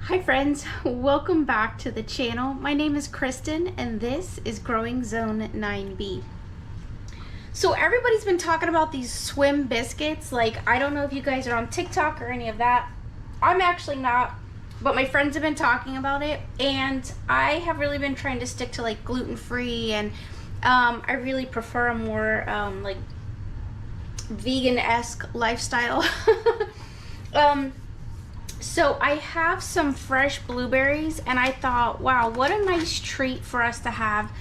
Hi friends, welcome back to the channel. My name is Kristen and this is Growing Zone 9B. So everybody's been talking about these swim biscuits. Like, I don't know if you guys are on TikTok or any of that. I'm actually not, but my friends have been talking about it, and I have really been trying to stick to like gluten-free, and I really prefer a more like vegan-esque lifestyle. So I have some fresh blueberries, and I thought, wow, what a nice treat for us to have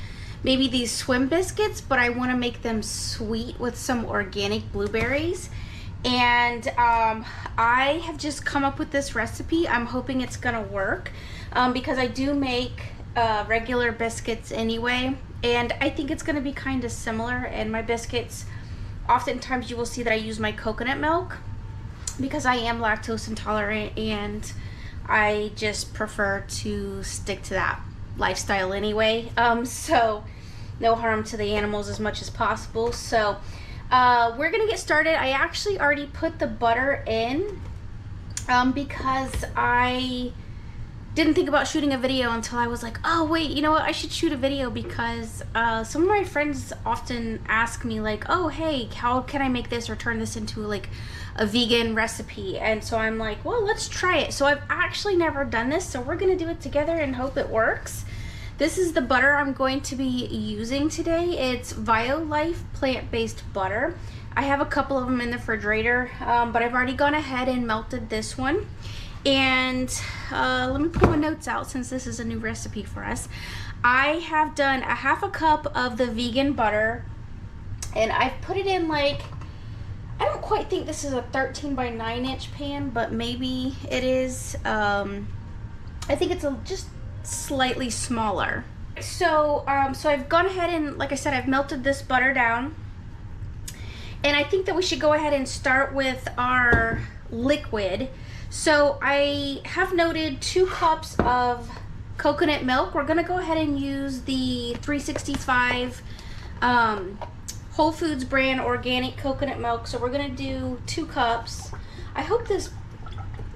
maybe these swim biscuits, but I want to make them sweet with some organic blueberries. And I have just come up with this recipe. I'm hoping it's gonna work because I do make regular biscuits anyway, and I think it's gonna be kind of similar. And my biscuits, oftentimes you will see that I use my coconut milk, because I am lactose intolerant and I just prefer to stick to that lifestyle anyway. So no harm to the animals as much as possible. So we're gonna get started. I actually already put the butter in because I didn't think about shooting a video until I was like, oh wait, you know what, I should shoot a video, because some of my friends often ask me like, oh hey, how can I make this or turn this into like a vegan recipe? And so I'm like, well, let's try it. So I've actually never done this, so we're gonna do it together and hope it works. This is the butter I'm going to be using today. It's VioLife plant-based butter. I have a couple of them in the refrigerator, but I've already gone ahead and melted this one. And let me pull my notes out since this is a new recipe for us. I have done a half a cup of the vegan butter, and I've put it in like, I don't quite think this is a 13 by 9 inch pan, but maybe it is. I think it's just slightly smaller. So so I've gone ahead and, like I said, I've melted this butter down, and I think that we should go ahead and start with our liquid. So I have noted 2 cups of coconut milk. We're gonna go ahead and use the 365 Whole Foods brand organic coconut milk. So we're gonna do 2 cups. I hope this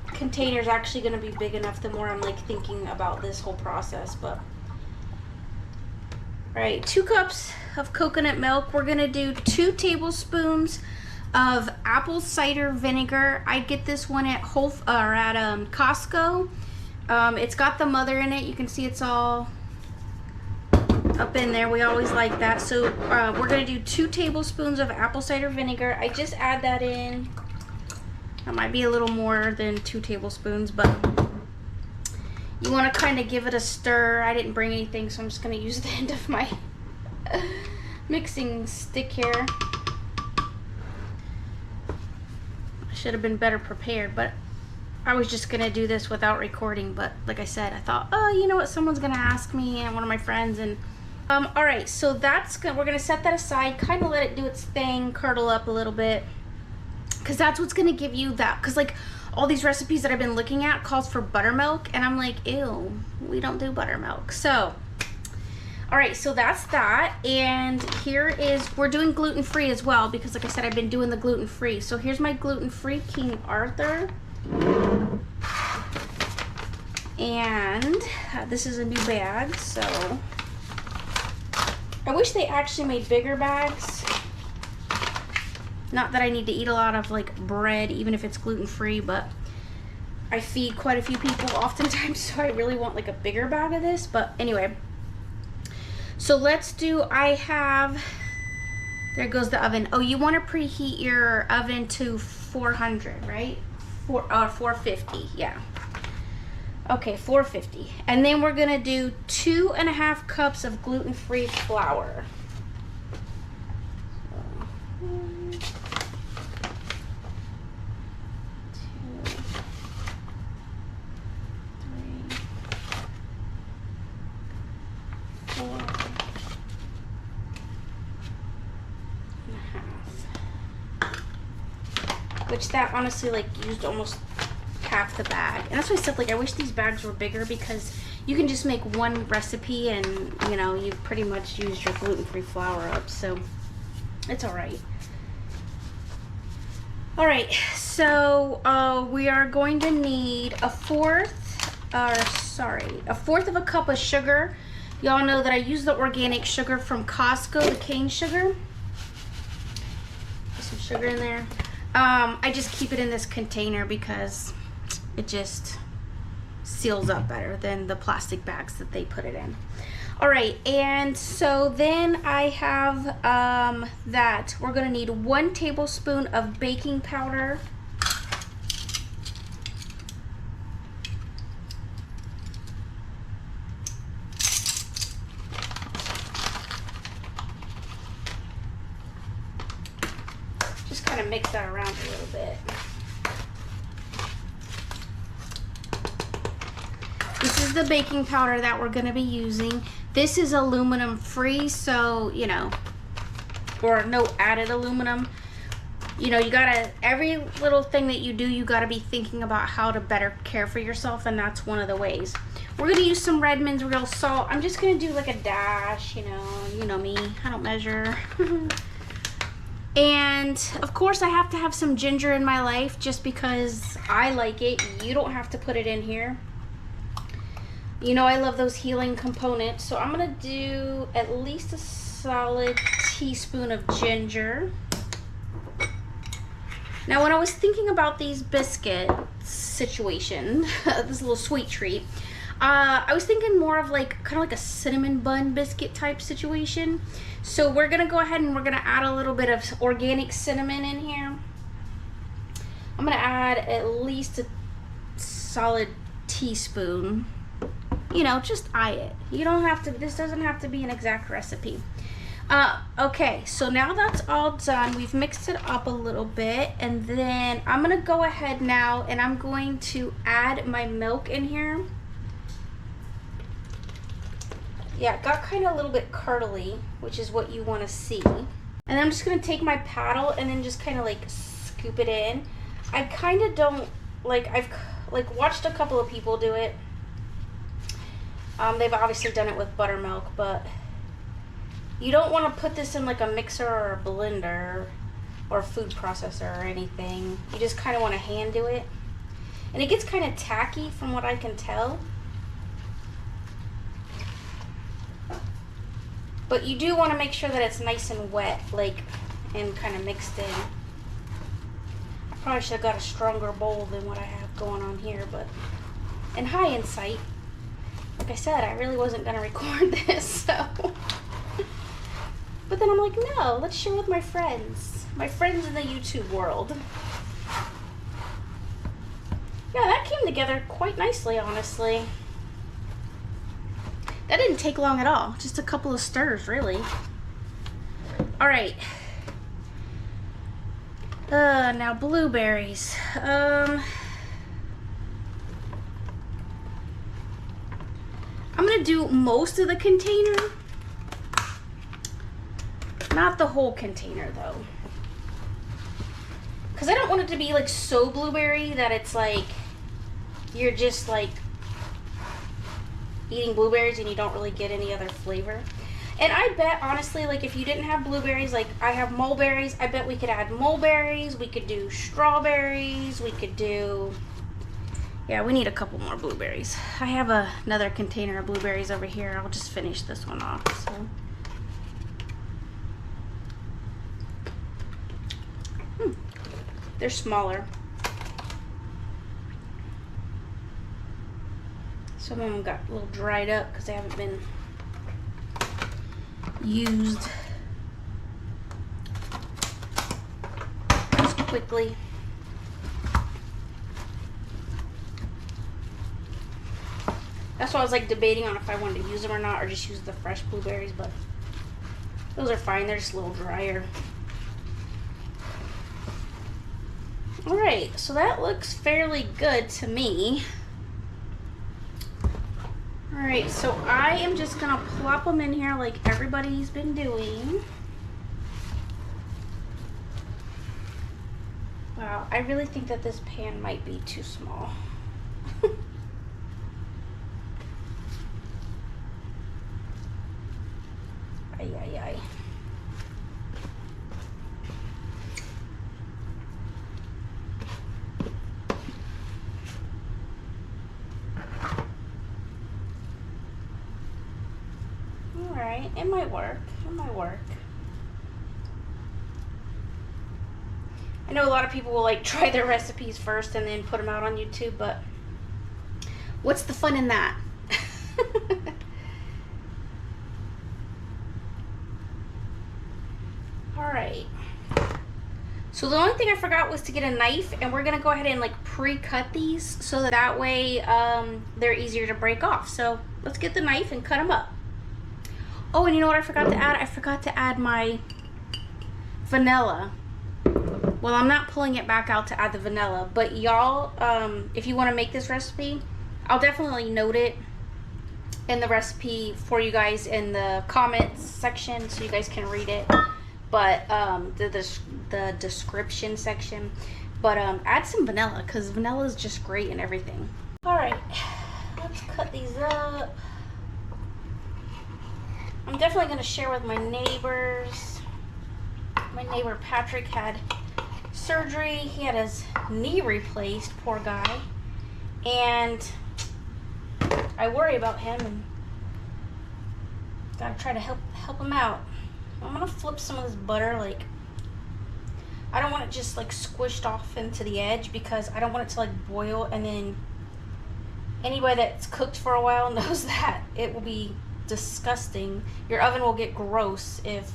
container is actually gonna be big enough the more I'm like thinking about this whole process. But all right, 2 cups of coconut milk. We're gonna do 2 tablespoons of apple cider vinegar. I get this one at Costco. It's got the mother in it. You can see it's all up in there. We always like that. So we're gonna do 2 tablespoons of apple cider vinegar. I just add that in. That might be a little more than 2 tablespoons, but you want to kind of give it a stir. I didn't bring anything, so I'm just gonna use the end of my mixing stick here. Should have been better prepared, but I was just gonna do this without recording. But like I said, I thought, oh, you know what, someone's gonna ask me, and one of my friends. And all right, so that's good. We're gonna set that aside, kind of let it do its thing, curdle up a little bit, because that's what's gonna give you that. Because like all these recipes that I've been looking at calls for buttermilk, and I'm like, ew, we don't do buttermilk. So all right, so that's that. And here is, we're doing gluten-free as well, because like I said, I've been doing the gluten-free. So here's my gluten-free King Arthur. And this is a new bag, so I wish they actually made bigger bags. Not that I need to eat a lot of like bread, even if it's gluten-free, but I feed quite a few people oftentimes, so I really want like a bigger bag of this. But anyway, so let's do, there goes the oven. Oh, you want to preheat your oven to 400, right? 450, yeah. Okay, 450. And then we're gonna do 2.5 cups of gluten-free flour. Which that honestly like used almost half the bag. And that's why I said, like, I wish these bags were bigger, because you can just make one recipe and, you know, you've pretty much used your gluten-free flour up, so it's all right. All right, so we are going to need 1/4 a fourth of a cup of sugar. Y'all know that I use the organic sugar from Costco, the cane sugar. Put some sugar in there. I just keep it in this container because it just seals up better than the plastic bags that they put it in. All right, and so then I have that. We're gonna need 1 tablespoon of baking powder. Just kind of mix that around a little bit. This is the baking powder that we're gonna be using. This is aluminum free, so, you know, or no added aluminum. You know, you gotta, every little thing that you do, you gotta be thinking about how to better care for yourself, and that's one of the ways. We're gonna use some Redmond's real salt. I'm just gonna do like a dash, you know me, I don't measure. And of course I have to have some ginger in my life just because I like it. You don't have to put it in here. You know I love those healing components, so I'm gonna do at least a solid teaspoon of ginger. Now when I was thinking about these biscuit situation, this little sweet treat, I was thinking more of like kind of like a cinnamon bun biscuit type situation. So we're gonna go ahead and we're gonna add a little bit of organic cinnamon in here. I'm gonna add at least a solid teaspoon. You know, just eye it. You don't have to, this doesn't have to be an exact recipe. Okay, so now that's all done. We've mixed it up a little bit, and then I'm gonna go ahead now and I'm going to add my milk in here. Yeah, it got kind of a little bit curdly, which is what you want to see. And then I'm just gonna take my paddle and then just kind of like scoop it in. I kind of don't, like, I've like watched a couple of people do it. They've obviously done it with buttermilk, but you don't want to put this in like a mixer or a blender or a food processor or anything. You just kind of want to hand do it. And it gets kind of tacky from what I can tell. But you do want to make sure that it's nice and wet, like, and kind of mixed in. I probably should have got a stronger bowl than what I have going on here, but in hindsight, like I said, I really wasn't going to record this, so. But then I'm like, no, let's share with my friends in the YouTube world. Yeah, that came together quite nicely, honestly. That didn't take long at all, just a couple of stirs, really. All right. Now blueberries. I'm gonna do most of the container. Not the whole container though. Because I don't want it to be like so blueberry that it's like you're just like eating blueberries and you don't really get any other flavor. And I bet honestly, like if you didn't have blueberries, like I have mulberries, I bet we could add mulberries, we could do strawberries, we could do, yeah, we need a couple more blueberries. I have another container of blueberries over here. I'll just finish this one off. So. They're smaller. Some of them got a little dried up because they haven't been used just quickly. That's why I was like debating on if I wanted to use them or not, or just use the fresh blueberries, but those are fine. They're just a little drier. All right, so that looks fairly good to me. All right, so I am just gonna plop them in here like everybody's been doing. Wow, I really think that this pan might be too small. Ay, ay, ay. right. It might work. It might work. I know a lot of people will like try their recipes first and then put them out on YouTube, but what's the fun in that? All right. So the only thing I forgot was to get a knife, and we're gonna go ahead and like pre-cut these so that way they're easier to break off. So let's get the knife and cut them up. Oh, and you know what I forgot to add? I forgot to add my vanilla. Well, I'm not pulling it back out to add the vanilla, but y'all, if you want to make this recipe, I'll definitely note it in the recipe for you guys in the comments section so you guys can read it. But the description section. But add some vanilla, because vanilla is just great in everything. All right, let's cut these up. I'm definitely going to share with my neighbors. My neighbor Patrick had surgery. He had his knee replaced, poor guy. And I worry about him and gotta try to help him out. I'm gonna flip some of this butter, like, I don't want it just like squished off into the edge because I don't want it to like boil, and then anybody that's cooked for a while knows that it will be disgusting. Your oven will get gross if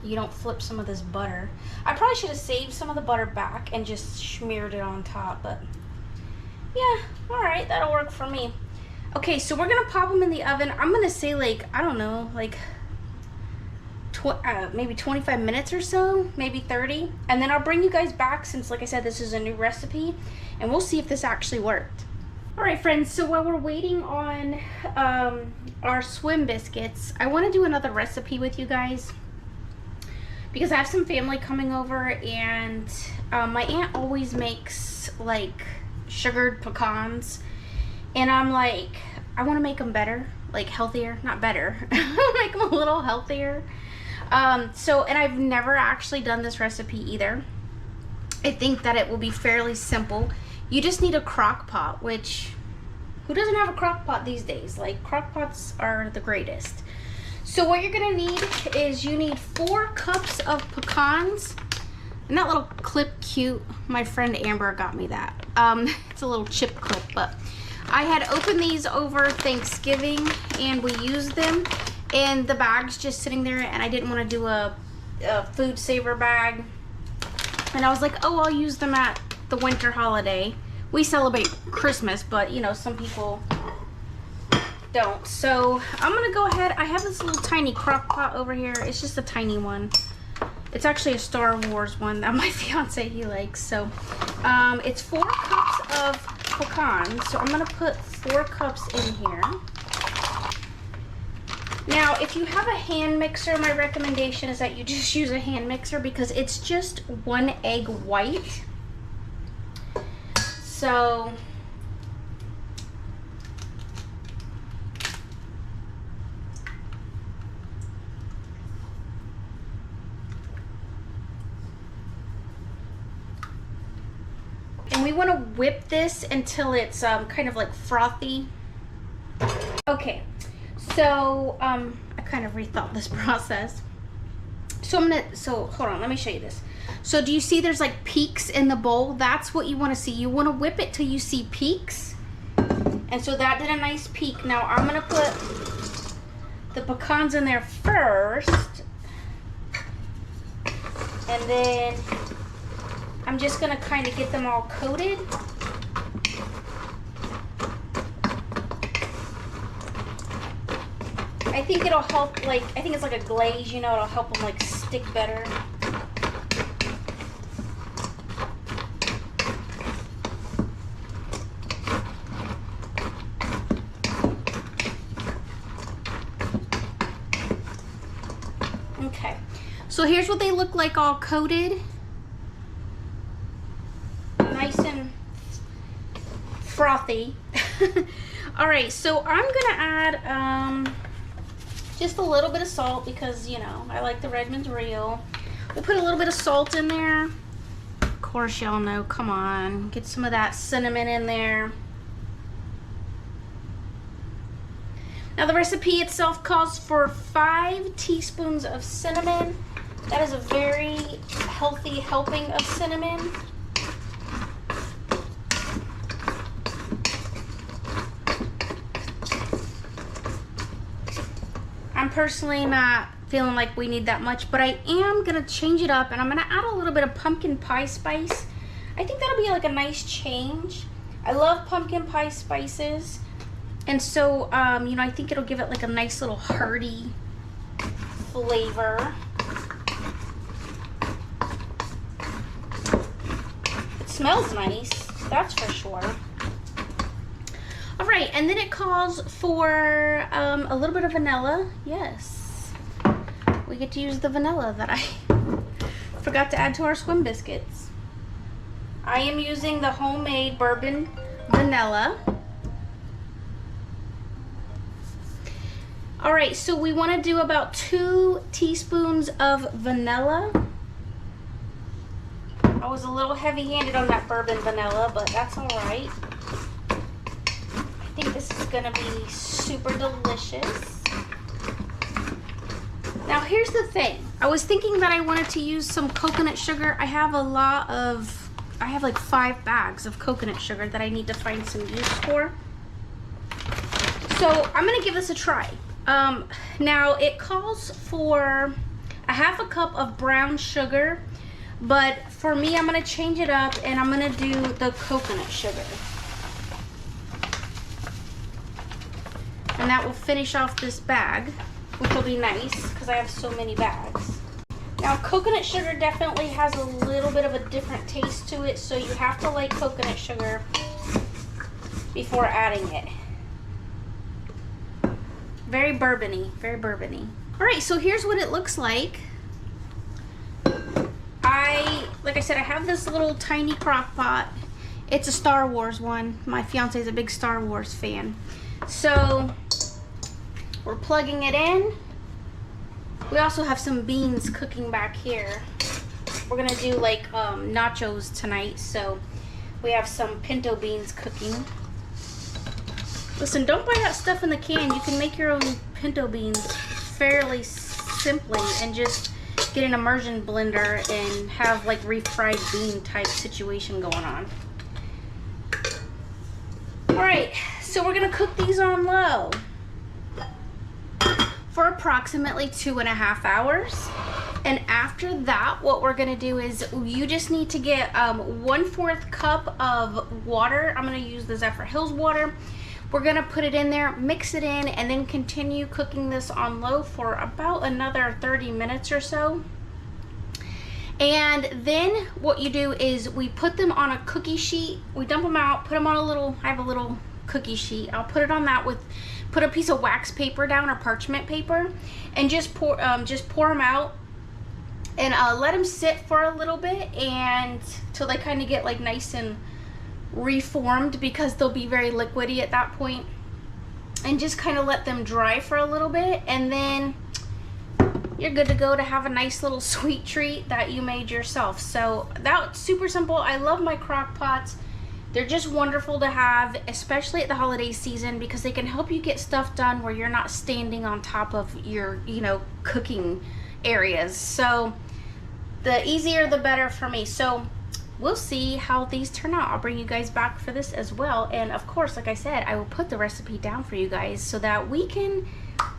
you don't flip some of this butter. I probably should have saved some of the butter back and just smeared it on top, but yeah, all right, that'll work for me. Okay, so we're gonna pop them in the oven. I'm gonna say like, I don't know, like maybe 25 minutes or so, maybe 30, and then I'll bring you guys back, since like I said, this is a new recipe, and we'll see if this actually worked. All right, friends, so while we're waiting on our swim biscuits, I want to do another recipe with you guys because I have some family coming over, and my aunt always makes like sugared pecans, and I'm like, I want to make them better, like healthier, not better. Make them a little healthier. And I've never actually done this recipe either. I think that it will be fairly simple. You just need a crock pot, which, who doesn't have a crock pot these days? Like, crock pots are the greatest. So what you're gonna need is you need 4 cups of pecans. And that little clip cute, my friend Amber got me that. It's a little chip clip, but I had opened these over Thanksgiving and we used them, and the bag's just sitting there, and I didn't want to do a food saver bag, and I was like, oh, I'll use them at the winter holiday. We celebrate Christmas, but you know, some people don't. So I'm gonna go ahead. I have this little tiny crock pot over here. It's just a tiny one. It's actually a Star Wars one that my fiance, he likes. So it's 4 cups of pecans. So I'm gonna put 4 cups in here. Now, if you have a hand mixer, my recommendation is that you just use a hand mixer because it's just 1 egg white. So and we want to whip this until it's kind of like frothy. Okay. So, I kind of rethought this process. So hold on, let me show you this. So do you see there's like peaks in the bowl? That's what you want to see. You want to whip it till you see peaks. And so that did a nice peak. Now I'm going to put the pecans in there first. And then I'm just going to kind of get them all coated. I think it'll help, like, I think it's like a glaze, you know, it'll help them like stick better. Okay, so here's what they look like all coated. Nice and frothy. All right, so I'm gonna add, just a little bit of salt because, you know, I like the Redmond's real. We'll put a little bit of salt in there. Of course, y'all know, come on. Get some of that cinnamon in there. Now the recipe itself calls for 5 teaspoons of cinnamon. That is a very healthy helping of cinnamon. I'm personally not feeling like we need that much, but I am gonna change it up and I'm gonna add a little bit of pumpkin pie spice. I think that'll be like a nice change. I love pumpkin pie spices. And so, you know, I think it'll give it like a nice little hearty flavor. It smells nice, that's for sure. All right, and then it calls for a little bit of vanilla. Yes, we get to use the vanilla that I forgot to add to our swim biscuits. I am using the homemade bourbon vanilla. All right, so we want to do about 2 teaspoons of vanilla. I was a little heavy-handed on that bourbon vanilla, but that's all right. I think this is gonna be super delicious. Now here's the thing. I was thinking that I wanted to use some coconut sugar. I have like 5 bags of coconut sugar that I need to find some use for. So I'm gonna give this a try. Now it calls for a 1/2 cup of brown sugar, but for me I'm gonna change it up and I'm gonna do the coconut sugar. And that will finish off this bag, which will be nice because I have so many bags. Now coconut sugar definitely has a little bit of a different taste to it, so you have to like coconut sugar before adding it. Very bourbony, very bourbony. All right, so here's what it looks like. Like I said, I have this little tiny crock pot. It's a Star Wars one. My fiance is a big Star Wars fan. So we're plugging it in. We also have some beans cooking back here. We're gonna do like nachos tonight, so we have some pinto beans cooking. Listen, don't buy that stuff in the can. You can make your own pinto beans fairly simply and just get an immersion blender and have like refried bean type situation going on. All right, so we're gonna cook these on low for approximately 2.5 hours. And after that, what we're gonna do is you just need to get 1/4 cup of water. I'm gonna use the Zephyr Hills water. We're gonna put it in there, mix it in, and then continue cooking this on low for about another 30 minutes or so. And then what you do is we put them on a cookie sheet. We dump them out, put them on I have a little cookie sheet. I'll put it on that put a piece of wax paper down or parchment paper, and just pour them out and let them sit for a little bit and till they kind of get like nice and reformed, because they'll be very liquidy at that point, and just kind of let them dry for a little bit, and then you're good to go to have a nice little sweet treat that you made yourself. So that's super simple. I love my crock pots. They're just wonderful to have, especially at the holiday season, because they can help you get stuff done where you're not standing on top of your, you know, cooking areas. So the easier the better for me. So we'll see how these turn out. I'll bring you guys back for this as well. And of course, like I said, I will put the recipe down for you guys so that we can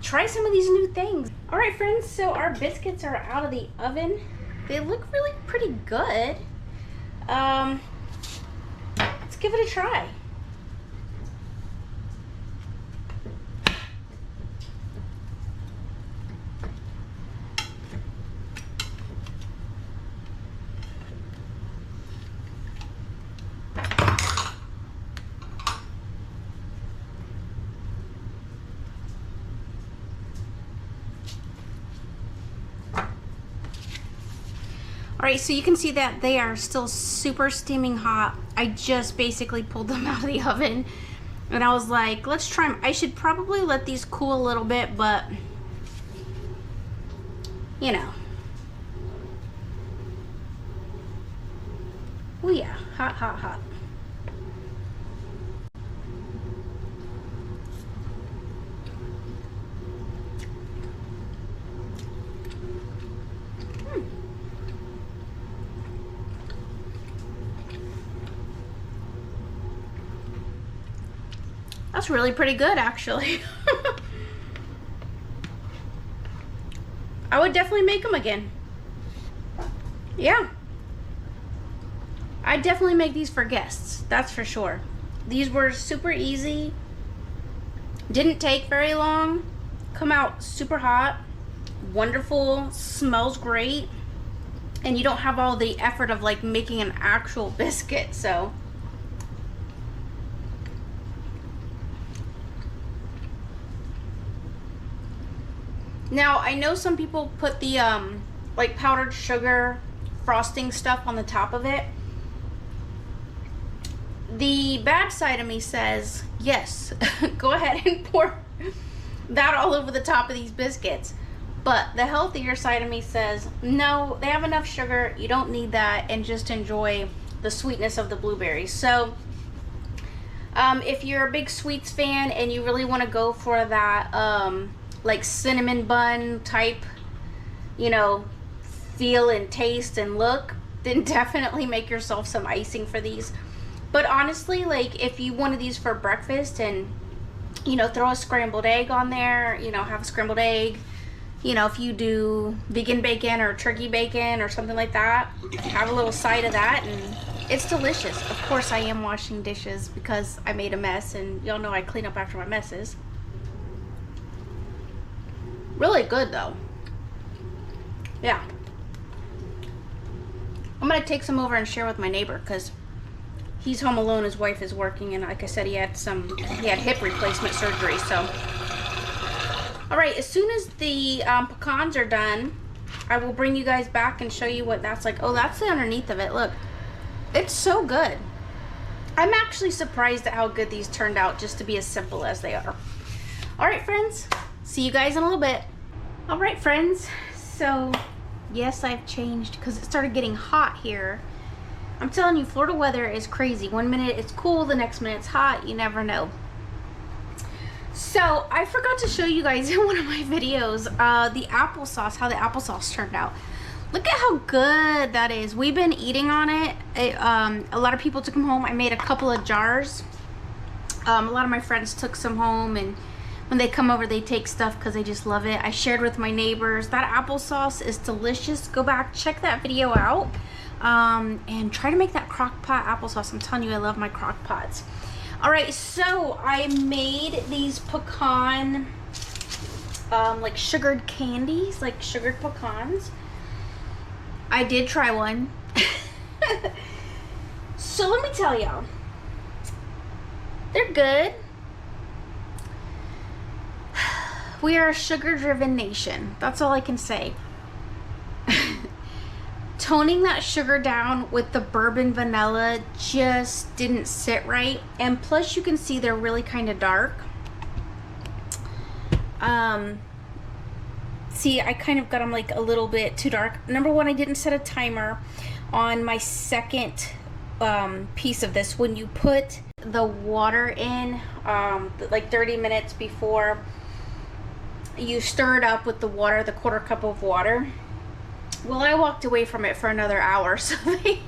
try some of these new things. All right, friends, so our biscuits are out of the oven. They look really pretty good. Let's give it a try. All right, so you can see that they are still super steaming hot. I just basically pulled them out of the oven and I was like, let's try them. I should probably let these cool a little bit, but you know. Oh yeah, hot, hot, hot. That's really pretty good, actually. I would definitely make them again. Yeah. I'd definitely make these for guests, that's for sure. These were super easy. Didn't take very long. Come out super hot. Wonderful. Smells great. And you don't have all the effort of like making an actual biscuit, so. Now, I know some people put the like powdered sugar frosting stuff on the top of it. The bad side of me says, yes, go ahead and pour that all over the top of these biscuits. But the healthier side of me says, no, they have enough sugar, you don't need that, and just enjoy the sweetness of the blueberries. So if you're a big sweets fan and you really want to go for that like cinnamon bun type, you know, feel and taste and look, then definitely make yourself some icing for these. But honestly, like if you wanted these for breakfast and, you know, throw a scrambled egg on there, you know, have a scrambled egg, you know, if you do vegan bacon or turkey bacon or something like that, have a little side of that, and it's delicious. Of course, I am washing dishes because I made a mess, and y'all know I clean up after my messes. Really good though. Yeah. I'm gonna take some over and share with my neighbor because he's home alone, his wife is working, and like I said, he had hip replacement surgery, so. All right, as soon as the pecans are done, I will bring you guys back and show you what that's like. Oh, that's the underneath of it, look. It's so good. I'm actually surprised at how good these turned out, just to be as simple as they are. All right, friends, see you guys in a little bit. All right, friends, so yes, I've changed because it started getting hot here. I'm telling you, Florida weather is crazy. One minute it's cool, the next minute it's hot. You never know. So I forgot to show you guys in one of my videos the applesauce, how the applesauce turned out. Look at how good that is. We've been eating on it. A lot of people took them home. I made a couple of jars. A lot of my friends took some home, and when they come over, they take stuff because they just love it. I shared with my neighbors. That applesauce is delicious. Go back, check that video out. And try to make that crock pot applesauce. I'm telling you, I love my crock pots. All right, so I made these pecan, like sugared candies, like sugared pecans. I did try one. So let me tell y'all, they're good. We are a sugar-driven nation. That's all I can say. Toning that sugar down with the bourbon vanilla just didn't sit right, and plus you can see they're really kind of dark. See, I kind of got them like a little bit too dark. Number one, I didn't set a timer on my second piece of this. When you put the water in like 30 minutes before you stir it up with the water, the quarter cup of water. Well, I walked away from it for another hour, so they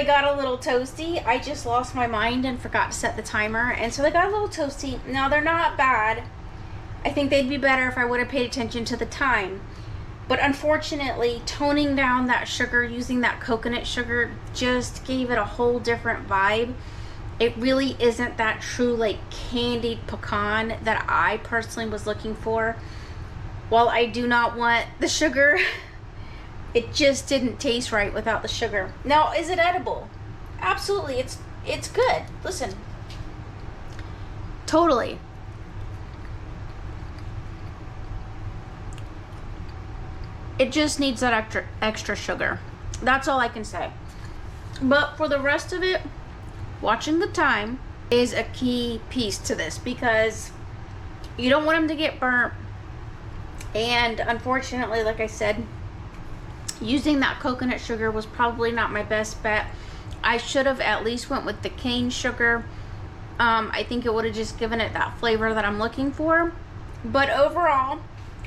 got a little toasty. I just lost my mind and forgot to set the timer, and so they got a little toasty. Now, they're not bad. I think they'd be better if I would have paid attention to the time. But unfortunately, toning down that sugar, using that coconut sugar, just gave it a whole different vibe. It really isn't that true, like, candied pecan that I personally was looking for. While I do not want the sugar, it just didn't taste right without the sugar. Now, is it edible? Absolutely, it's good. Listen, totally. It just needs that extra sugar. That's all I can say. But for the rest of it, watching the time is a key piece to this, because you don't want them to get burnt. And unfortunately, like I said, using that coconut sugar was probably not my best bet. I should have at least went with the cane sugar. I think it would have just given it that flavor that I'm looking for. But overall,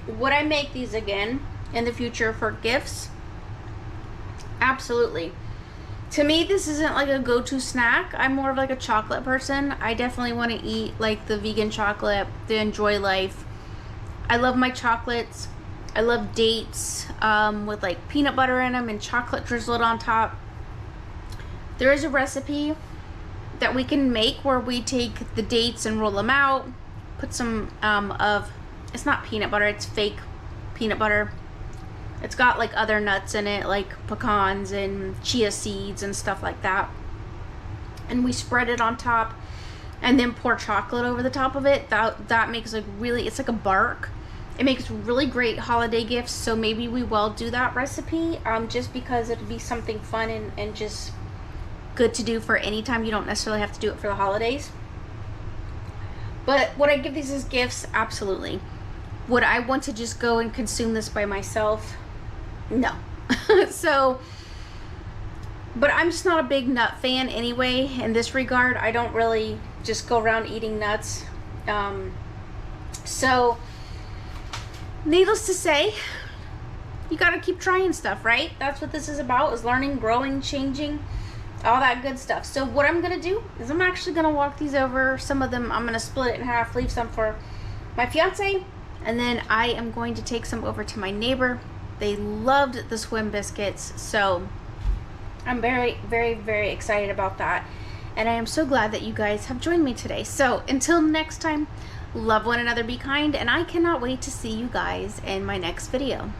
would I make these again in the future for gifts? Absolutely. To me, this isn't like a go-to snack. I'm more of like a chocolate person. I definitely want to eat like the vegan chocolate, the Enjoy Life. I love my chocolates. I love dates with like peanut butter in them and chocolate drizzled on top. There is a recipe that we can make where we take the dates and roll them out, put some it's not peanut butter, it's fake peanut butter. It's got like other nuts in it, like pecans and chia seeds and stuff like that. And we spread it on top and then pour chocolate over the top of it. That makes like really, it's like a bark. It makes really great holiday gifts, so maybe we will do that recipe just because it'd be something fun and just good to do for any time. You don't necessarily have to do it for the holidays. But would I give these as gifts? Absolutely. Would I want to just go and consume this by myself? No. So, but I'm just not a big nut fan anyway in this regard. I don't really just go around eating nuts. So, needless to say, you gotta keep trying stuff, right? That's what this is about, is learning, growing, changing, all that good stuff. So what I'm gonna do is I'm actually gonna walk these over. Some of them I'm gonna split it in half, leave some for my fiance, and then I am going to take some over to my neighbor. They loved the swim biscuits, so I'm very, very, very excited about that. And I am so glad that you guys have joined me today. So until next time, love one another, be kind, and I cannot wait to see you guys in my next video.